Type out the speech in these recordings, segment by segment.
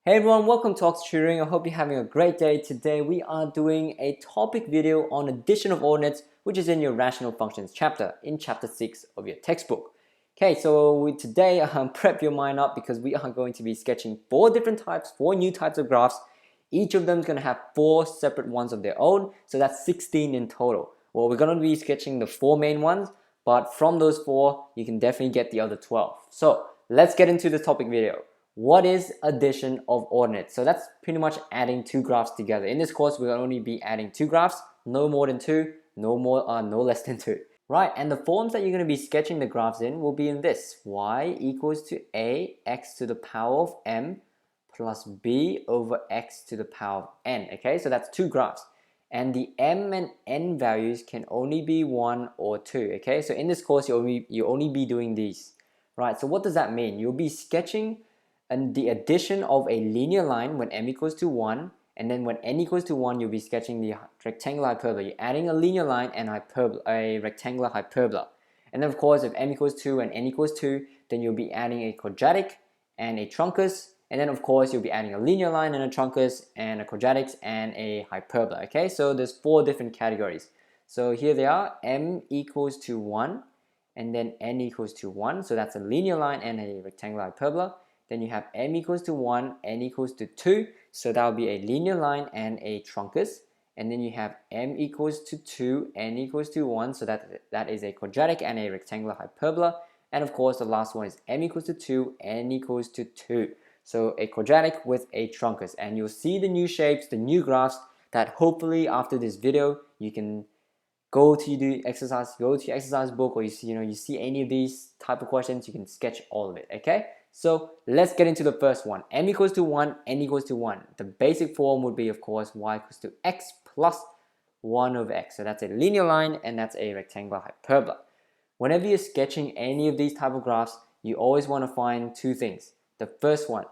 Hey everyone, welcome to Tutoring. I hope you're having a great day. Today we are doing a topic video on addition of ordinates, which is in your rational functions chapter, in chapter 6 of your textbook. Okay, so today prep your mind up because we are going to be sketching four new types of graphs. Each of them is going to have four separate ones of their own, so that's 16 in total. Well, we're going to be sketching the four main ones, but from those four, you can definitely get the other 12. So let's get into the topic video. What is addition of ordinates? So that's pretty much adding two graphs together. In this course, we'll only be adding two graphs, no more than two, no less than two. Right, and the forms that you're going to be sketching the graphs in will be in this: y equals to a x to the power of m plus b over x to the power of n. Okay, so that's two graphs. And the m and n values can only be 1 or 2. Okay, so in this course, you'll only be doing these. Right, so what does that mean? You'll be sketching the addition of a linear line when m equals to 1, and then when n equals to 1, you'll be sketching the rectangular hyperbola. You're adding a linear line and a rectangular hyperbola. And then of course, if m equals 2 and n equals 2, then you'll be adding a quadratic and a truncus. And then of course, you'll be adding a linear line and a truncus and a quadratic and a hyperbola. Okay, so there's four different categories. So here they are: m equals to 1, and then n equals to 1. So that's a linear line and a rectangular hyperbola. Then you have m equals to 1, n equals to 2. So that will be a linear line and a truncus. And then you have m equals to 2, n equals to 1. So that is a quadratic and a rectangular hyperbola. And of course, the last one is m equals to 2, n equals to 2. So a quadratic with a truncus. And you'll see the new shapes, the new graphs that hopefully after this video, you can go to your exercise book, or you see any of these type of questions, you can sketch all of it. Okay, so let's get into the first one. M equals to 1, n equals to 1. The basic form would be, of course, y equals to x plus 1 over x. So that's a linear line and that's a rectangular hyperbola. Whenever you're sketching any of these type of graphs, you always want to find two things. The first one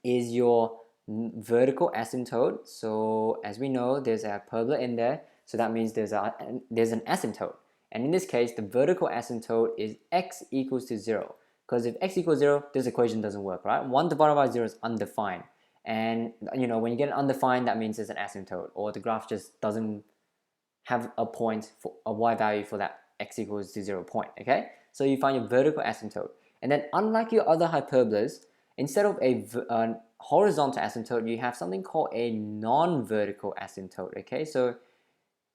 is your vertical asymptote. So as we know, there's a hyperbola in there, so that means there's an asymptote. And in this case, the vertical asymptote is x equals to 0. Because if x equals 0, this equation doesn't work, right? 1 divided by 0 is undefined. And when you get an undefined, that means there's an asymptote, or the graph just doesn't have a point for a y value for that x equals to 0 point. Okay, so you find your vertical asymptote. And then unlike your other hyperbolas, instead of a horizontal asymptote, you have something called a non-vertical asymptote. Okay, so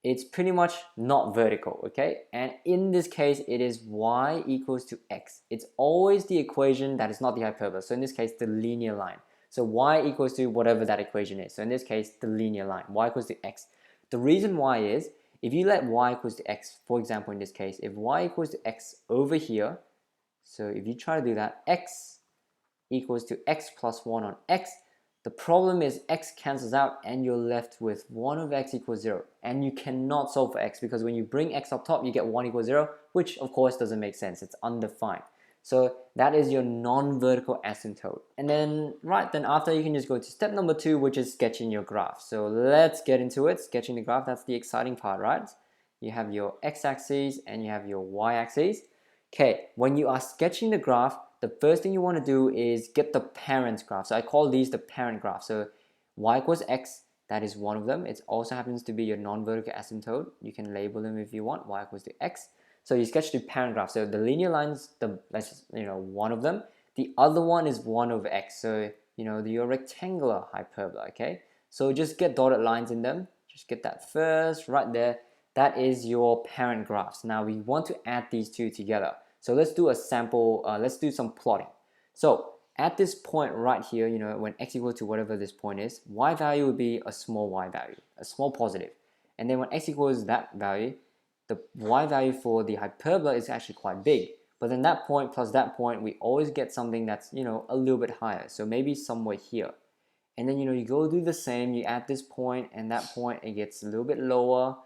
it's pretty much not vertical. Okay, and in this case, it is y equals to x. It's always the equation that is not the hyperbola. So in this case, the linear line. So y equals to whatever that equation is. So in this case, the linear line, y equals to x. The reason why is, if you let y equals to x, for example, in this case, if y equals to x over here, so if you try to do that, x equals to x plus 1 on x, the problem is x cancels out and you're left with 1 over x equals 0. And you cannot solve for x because when you bring x up top, you get 1 equals 0, which of course doesn't make sense. It's undefined. So that is your non-vertical asymptote. And then after, you can just go to step number 2, which is sketching your graph. So let's get into it. Sketching the graph, that's the exciting part, right? You have your x-axis and you have your y-axis. Okay, when you are sketching the graph, the first thing you want to do is get the parent graph. So I call these the parent graph. So y equals x, that is one of them. It also happens to be your non-vertical asymptote. You can label them if you want. Y equals to x. So you sketch the parent graph. So the linear lines, that's just one of them. The other one is 1 over x. So your rectangular hyperbola. Okay. So just get dotted lines in them. Just get that first right there. That is your parent graphs. Now we want to add these two together. So let's do a sample, let's do some plotting. So at this point right here, when x equals to whatever this point is, y value would be a small y value, a small positive. And then when x equals that value, the y value for the hyperbola is actually quite big. But then that point plus that point, we always get something that's, a little bit higher. So maybe somewhere here. And then, you go do the same, you add this point and that point, it gets a little bit lower,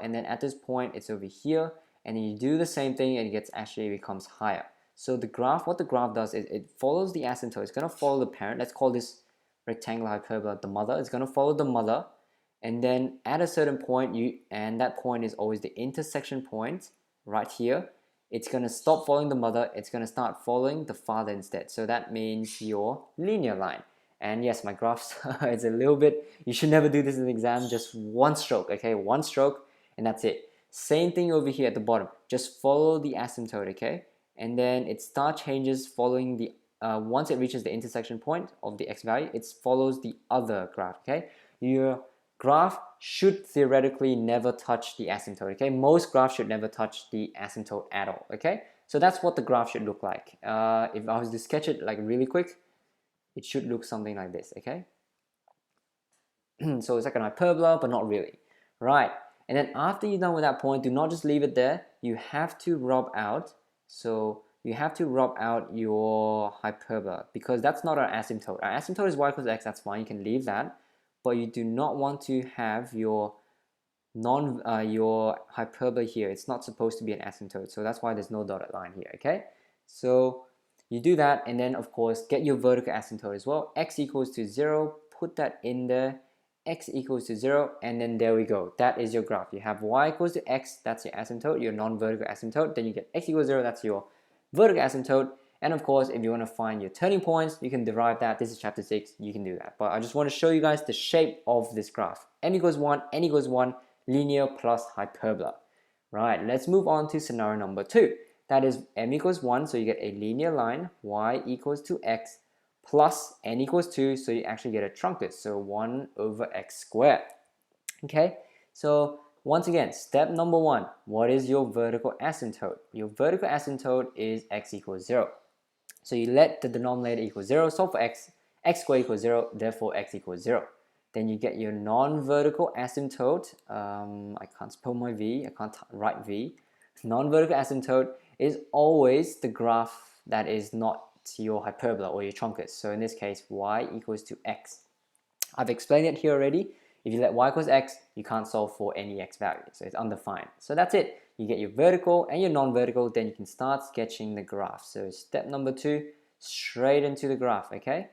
and then at this point, it's over here. And then you do the same thing and it becomes higher. So the graph, what the graph does is it follows the asymptote. It's going to follow the parent. Let's call this rectangular hyperbola the mother. It's going to follow the mother. And then at a certain point, and that point is always the intersection point right here. It's going to stop following the mother. It's going to start following the father instead. So that means your linear line. And yes, my graphs it's a little bit, you should never do this in the exam, just one stroke, okay, one stroke, and that's it. Same thing over here at the bottom, just follow the asymptote, okay, and then its star changes following the once it reaches the intersection point of the x value, it follows the other graph, okay. Your graph should theoretically never touch the asymptote, okay. Most graphs should never touch the asymptote at all, okay. So that's what the graph should look like. If I was to sketch it like really quick, it should look something like this, okay. So it's like an hyperbola, but not really, right? And then after you're done with that point, do not just leave it there. You have to rub out. So you have to rub out your hyperbola, because that's not our asymptote. Our asymptote is y equals x. That's fine. You can leave that, but you do not want to have your your hyperbola here. It's not supposed to be an asymptote, so that's why there's no dotted line here, okay. So you do that, and then of course get your vertical asymptote as well. X equals to 0, put that in there. X equals to 0, and then there we go. That is your graph. You have y equals to x, that's your asymptote, your non-vertical asymptote. Then you get x equals 0, that's your vertical asymptote. And of course, if you want to find your turning points, you can derive that. This is chapter 6, you can do that. But I just want to show you guys the shape of this graph. M equals 1, n equals 1, linear plus hyperbola. Right, let's move on to scenario number 2. That is m equals 1, so you get a linear line, y equals to x, plus n equals 2, so you actually get a truncus, so 1 over x squared. Okay, so once again, step number 1, what is your vertical asymptote? Your vertical asymptote is x equals 0. So you let the denominator equal 0, solve for x, x squared equals 0, therefore x equals 0. Then you get your non-vertical asymptote. I can't spell my v, I can't write v. Non-vertical asymptote is always the graph that is not your hyperbola or your truncus. So in this case, y equals to x. I've explained it here already. If you let y equals x, you can't solve for any x value, so it's undefined. So that's it. You get your vertical and your non-vertical, then you can start sketching the graph. So step number 2, straight into the graph, okay?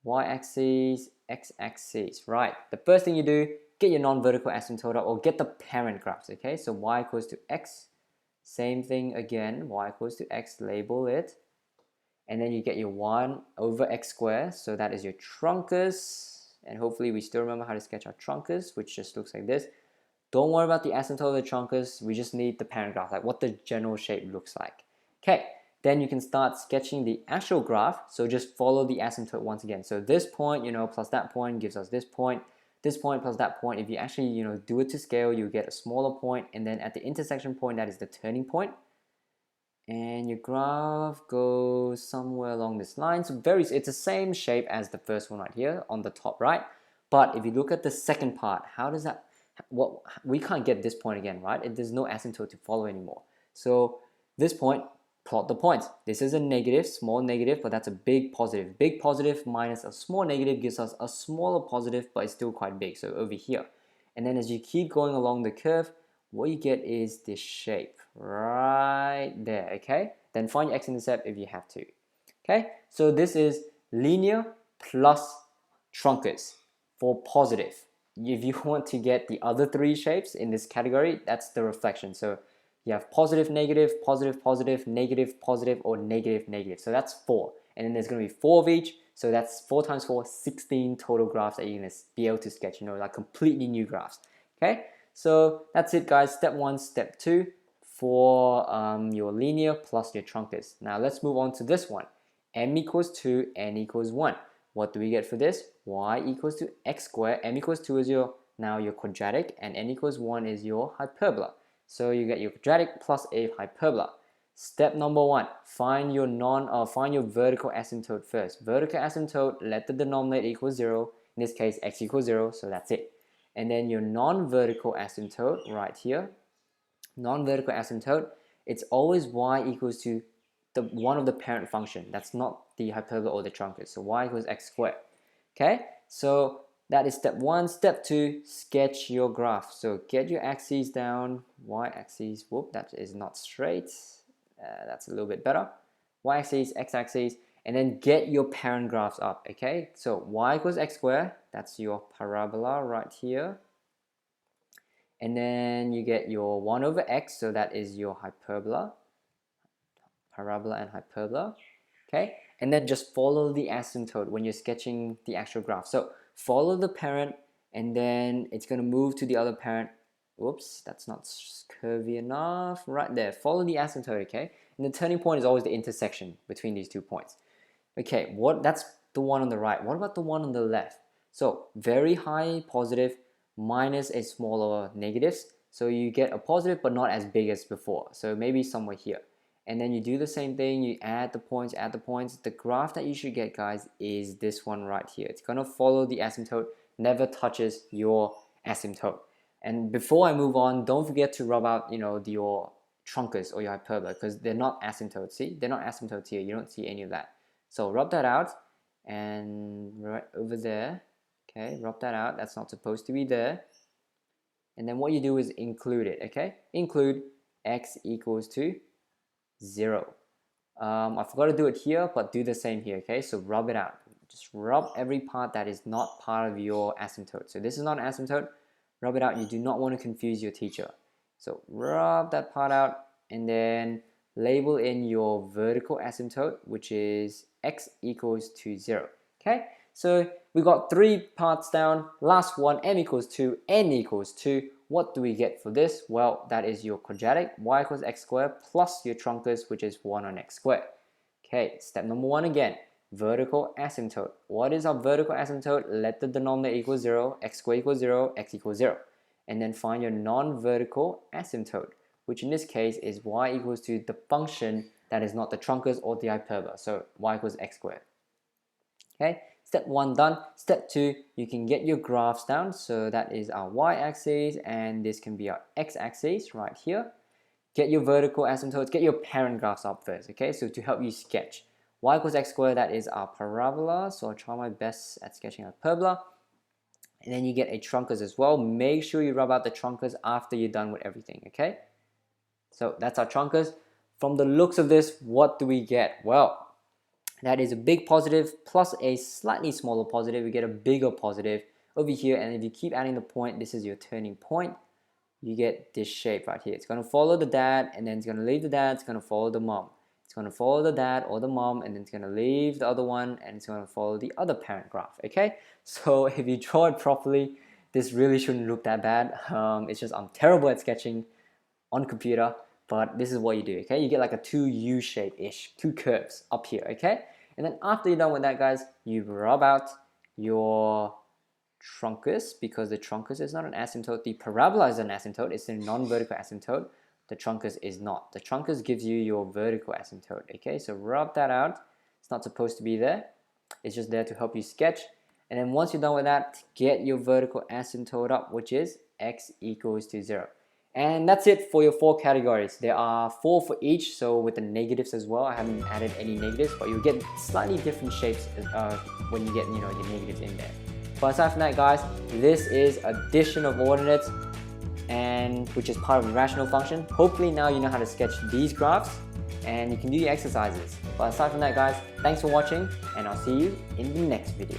Y-axis, x-axis, right. The first thing you do, get your non-vertical asymptote up, or get the parent graphs, okay? So y equals to x, same thing again, y equals to x, label it. And then you get your 1 over x squared, so that is your truncus. And hopefully we still remember how to sketch our truncus, which just looks like this. Don't worry about the asymptote of the truncus, we just need the parent graph, like what the general shape looks like. Okay, then you can start sketching the actual graph, so just follow the asymptote once again. So this point, plus that point gives us this point plus that point. If you actually, do it to scale, you get a smaller point, and then at the intersection point, that is the turning point. And your graph goes somewhere along this line. So it's the same shape as the first one right here on the top right. But if you look at the second part, how does that, we can't get this point again, right? There's no asymptote to follow anymore. So this point, plot the points. This is a negative, small negative, but that's a big positive. Big positive minus a small negative gives us a smaller positive, but it's still quite big. So over here. And then as you keep going along the curve, what you get is this shape right there, okay? Then find your x-intercept if you have to, okay? So this is linear plus truncus for positive. If you want to get the other 3 shapes in this category, that's the reflection. So you have positive, negative, positive, positive, negative, positive, or negative, negative. So that's 4. And then there's going to be 4 of each. So that's 4 times 4, 16 total graphs that you're going to be able to sketch, like completely new graphs, okay? So that's it, guys. Step 1, step 2 for your linear plus your truncus. Now let's move on to this one. M equals 2, n equals 1. What do we get for this? Y equals to x squared. M equals 2 is your quadratic, and n equals 1 is your hyperbola. So you get your quadratic plus a hyperbola. Step number 1, find your vertical asymptote first. Vertical asymptote, let the denominator equal 0. In this case, x equals 0, so that's it. And then your non-vertical asymptote right here, non-vertical asymptote, it's always y equals to one of the parent function. That's not the hyperbola or the truncus. So y equals x squared. Okay, so that is step 1. Step 2, sketch your graph. So get your axes down, y-axis, whoop, that is not straight. That's a little bit better. Y-axis, x-axis, and then get your parent graphs up, okay? So y equals x squared, that's your parabola right here. And then you get your 1 over x, so that is your hyperbola. Parabola and hyperbola. okay? And then just follow the asymptote when you're sketching the actual graph. So follow the parent, and then it's going to move to the other parent. Whoops, that's not curvy enough. Right there, follow the asymptote, okay? And the turning point is always the intersection between these 2 points. Okay, that's the one on the right. What about the one on the left? So very high positive minus a smaller negatives. So you get a positive but not as big as before. So maybe somewhere here. And then you do the same thing, you add the points, add the points. The graph that you should get, guys, is this one right here. It's gonna follow the asymptote, never touches your asymptote. And before I move on, don't forget to rub out, your truncus or your hyperbola, because they're not asymptotes. See, they're not asymptotes here. You don't see any of that. So rub that out, and right over there, okay, rub that out. That's not supposed to be there. And then what you do is include it, okay? Include x equals to 0. I forgot to do it here, but do the same here, okay? So rub it out. Just rub every part that is not part of your asymptote. So this is not an asymptote. Rub it out. You do not want to confuse your teacher. So rub that part out, and then label in your vertical asymptote, which is x equals to 0. Okay, so we got 3 parts down. Last one, m equals 2, n equals 2. What do we get for this? Well, that is your quadratic, y equals x squared, plus your truncus, which is 1 on x squared. Okay, step number 1 again, vertical asymptote. What is our vertical asymptote? Let the denominator equal 0, x squared equals 0, x equals 0. And then find your non-vertical asymptote, which in this case is y equals to the function that is not the truncus or the hyperbola. So y equals x squared. Okay, step 1 done. Step 2, you can get your graphs down. So that is our y-axis, and this can be our x-axis right here. Get your vertical asymptotes, get your parent graphs up first, okay? So to help you sketch. Y equals x squared, that is our parabola. So I'll try my best at sketching a parabola. And then you get a truncus as well. Make sure you rub out the truncus after you're done with everything, okay? So that's our truncus. From the looks of this, what do we get? Well, that is a big positive plus a slightly smaller positive. We get a bigger positive over here. And if you keep adding the point, this is your turning point. You get this shape right here. It's going to follow the dad, and then it's going to leave the dad. It's going to follow the mom. It's going to follow the dad or the mom, and then it's going to leave the other one, and it's going to follow the other parent graph, okay? So if you draw it properly, this really shouldn't look that bad. It's just I'm terrible at sketching on computer, but this is what you do, okay? You get like a 2 U shape-ish, 2 curves up here, okay? And then after you're done with that, guys, you rub out your truncus, because the truncus is not an asymptote. The parabola is an asymptote. It's a non-vertical asymptote. The truncus is not. The truncus gives you your vertical asymptote, okay? So rub that out. It's not supposed to be there. It's just there to help you sketch. And then once you're done with that, get your vertical asymptote up, which is x equals to 0. And that's it for your 4 categories. There are 4 for each, so with the negatives as well. I haven't added any negatives, but you'll get slightly different shapes when you get your negatives in there. But aside from that, guys, this is addition of ordinates, and which is part of a rational function. Hopefully now you know how to sketch these graphs, and you can do your exercises. But aside from that, guys, thanks for watching, and I'll see you in the next video.